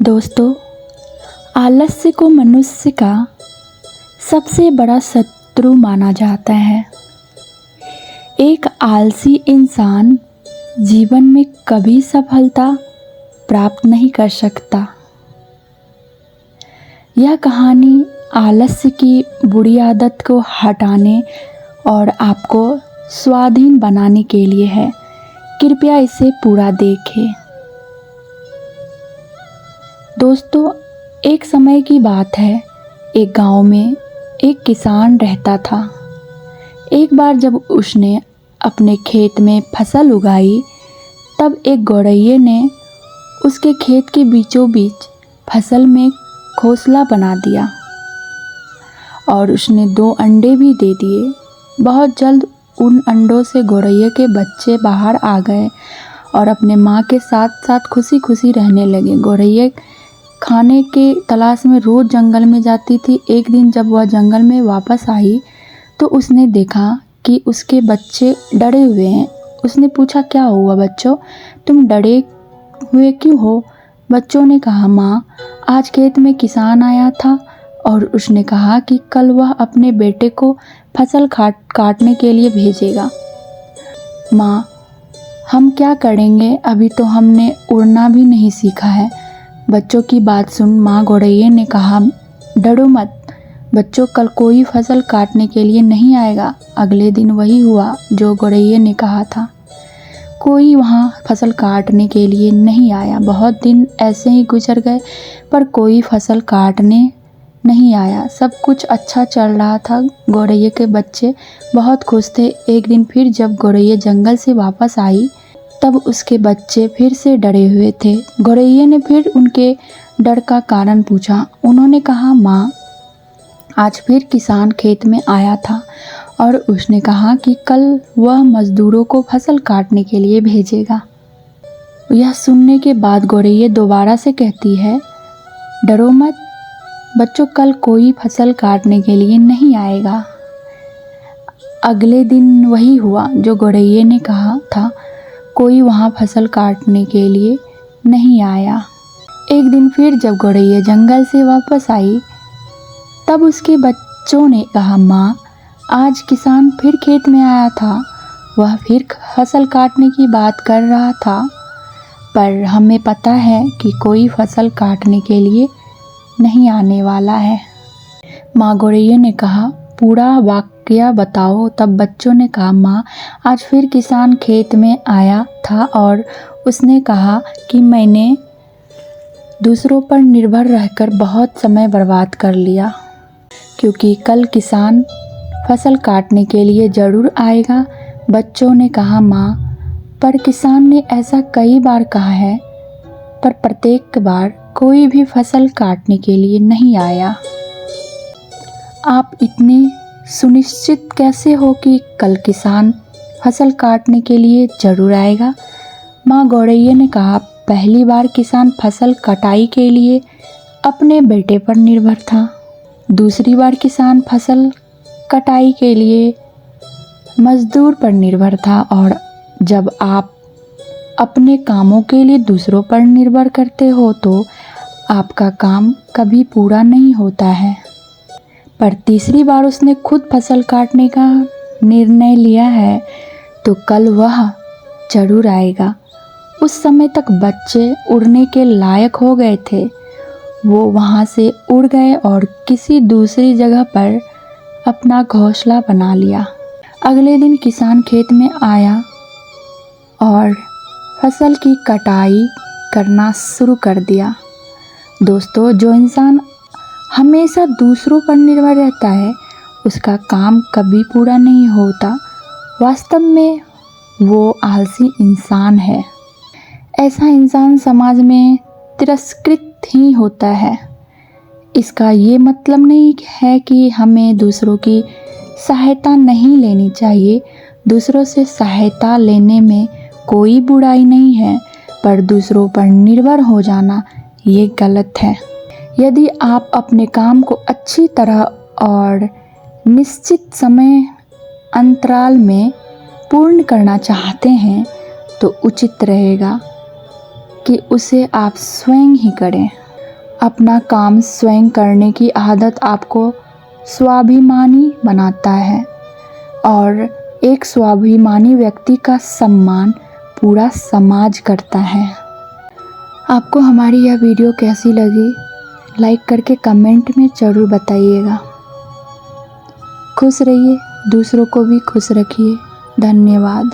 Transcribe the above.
दोस्तों, आलस्य को मनुष्य का सबसे बड़ा शत्रु माना जाता है। एक आलसी इंसान जीवन में कभी सफलता प्राप्त नहीं कर सकता। यह कहानी आलस्य की बुरी आदत को हटाने और आपको स्वाधीन बनाने के लिए है। कृपया इसे पूरा देखें। दोस्तों, एक समय की बात है। एक गांव में एक किसान रहता था। एक बार जब उसने अपने खेत में फसल उगाई, तब एक गौरैये ने उसके खेत के बीचों बीच फसल में घोंसला बना दिया और उसने 2 अंडे भी दे दिए। बहुत जल्द उन अंडों से गौरैये के बच्चे बाहर आ गए और अपने माँ के साथ साथ खुशी खुशी रहने लगे। गौरैया खाने के तलाश में रोज़ जंगल में जाती थी। एक दिन जब वह जंगल में वापस आई तो उसने देखा कि उसके बच्चे डरे हुए हैं। उसने पूछा, क्या हुआ बच्चों, तुम डरे हुए क्यों हो? बच्चों ने कहा, माँ, आज खेत में किसान आया था और उसने कहा कि कल वह अपने बेटे को फसल काटने के लिए भेजेगा। माँ, हम क्या करेंगे? अभी तो हमने उड़ना भी नहीं सीखा है। बच्चों की बात सुन माँ गौरैया ने कहा, डरो मत बच्चों, कल कोई फसल काटने के लिए नहीं आएगा। अगले दिन वही हुआ जो गौरैया ने कहा था। कोई वहाँ फसल काटने के लिए नहीं आया। बहुत दिन ऐसे ही गुजर गए पर कोई फसल काटने नहीं आया। सब कुछ अच्छा चल रहा था। गौरैया के बच्चे बहुत खुश थे। एक दिन फिर जब गौरैया जंगल से वापस आई तब उसके बच्चे फिर से डरे हुए थे। गौरैया ने फिर उनके डर का कारण पूछा। उन्होंने कहा, माँ, आज फिर किसान खेत में आया था और उसने कहा कि कल वह मजदूरों को फसल काटने के लिए भेजेगा। यह सुनने के बाद गौरैया दोबारा से कहती है, डरो मत बच्चों, कल कोई फसल काटने के लिए नहीं आएगा। अगले दिन वही हुआ जो गौरैया ने कहा था। कोई वहाँ फसल काटने के लिए नहीं आया। एक दिन फिर जब गौरैया जंगल से वापस आई तब उसके बच्चों ने कहा, माँ, आज किसान फिर खेत में आया था। वह फिर फसल काटने की बात कर रहा था, पर हमें पता है कि कोई फसल काटने के लिए नहीं आने वाला है। माँ गौरैया ने कहा, पूरा वाकया बताओ। तब बच्चों ने कहा, माँ, आज फिर किसान खेत में आया था और उसने कहा कि मैंने दूसरों पर निर्भर रहकर बहुत समय बर्बाद कर लिया, क्योंकि कल किसान फसल काटने के लिए ज़रूर आएगा। बच्चों ने कहा, माँ, पर किसान ने ऐसा कई बार कहा है, पर प्रत्येक बार कोई भी फसल काटने के लिए नहीं आया। आप इतने सुनिश्चित कैसे हो कि कल किसान फसल काटने के लिए ज़रूर आएगा? माँ गौरैया ने कहा, पहली बार किसान फसल कटाई के लिए अपने बेटे पर निर्भर था। दूसरी बार किसान फसल कटाई के लिए मजदूर पर निर्भर था। और जब आप अपने कामों के लिए दूसरों पर निर्भर करते हो तो आपका काम कभी पूरा नहीं होता है। पर तीसरी बार उसने खुद फसल काटने का निर्णय लिया है तो कल वह ज़रूर आएगा। उस समय तक बच्चे उड़ने के लायक हो गए थे। वो वहाँ से उड़ गए और किसी दूसरी जगह पर अपना घोंसला बना लिया। अगले दिन किसान खेत में आया और फसल की कटाई करना शुरू कर दिया। दोस्तों, जो इंसान हमेशा दूसरों पर निर्भर रहता है उसका काम कभी पूरा नहीं होता। वास्तव में वो आलसी इंसान है। ऐसा इंसान समाज में तिरस्कृत ही होता है। इसका ये मतलब नहीं है कि हमें दूसरों की सहायता नहीं लेनी चाहिए। दूसरों से सहायता लेने में कोई बुराई नहीं है, पर दूसरों पर निर्भर हो जाना ये गलत है। यदि आप अपने काम को अच्छी तरह और निश्चित समय अंतराल में पूर्ण करना चाहते हैं तो उचित रहेगा कि उसे आप स्वयं ही करें। अपना काम स्वयं करने की आदत आपको स्वाभिमानी बनाता है और एक स्वाभिमानी व्यक्ति का सम्मान पूरा समाज करता है। आपको हमारी यह वीडियो कैसी लगी, लाइक करके कमेंट में ज़रूर बताइएगा। खुश रहिए, दूसरों को भी खुश रखिए। धन्यवाद।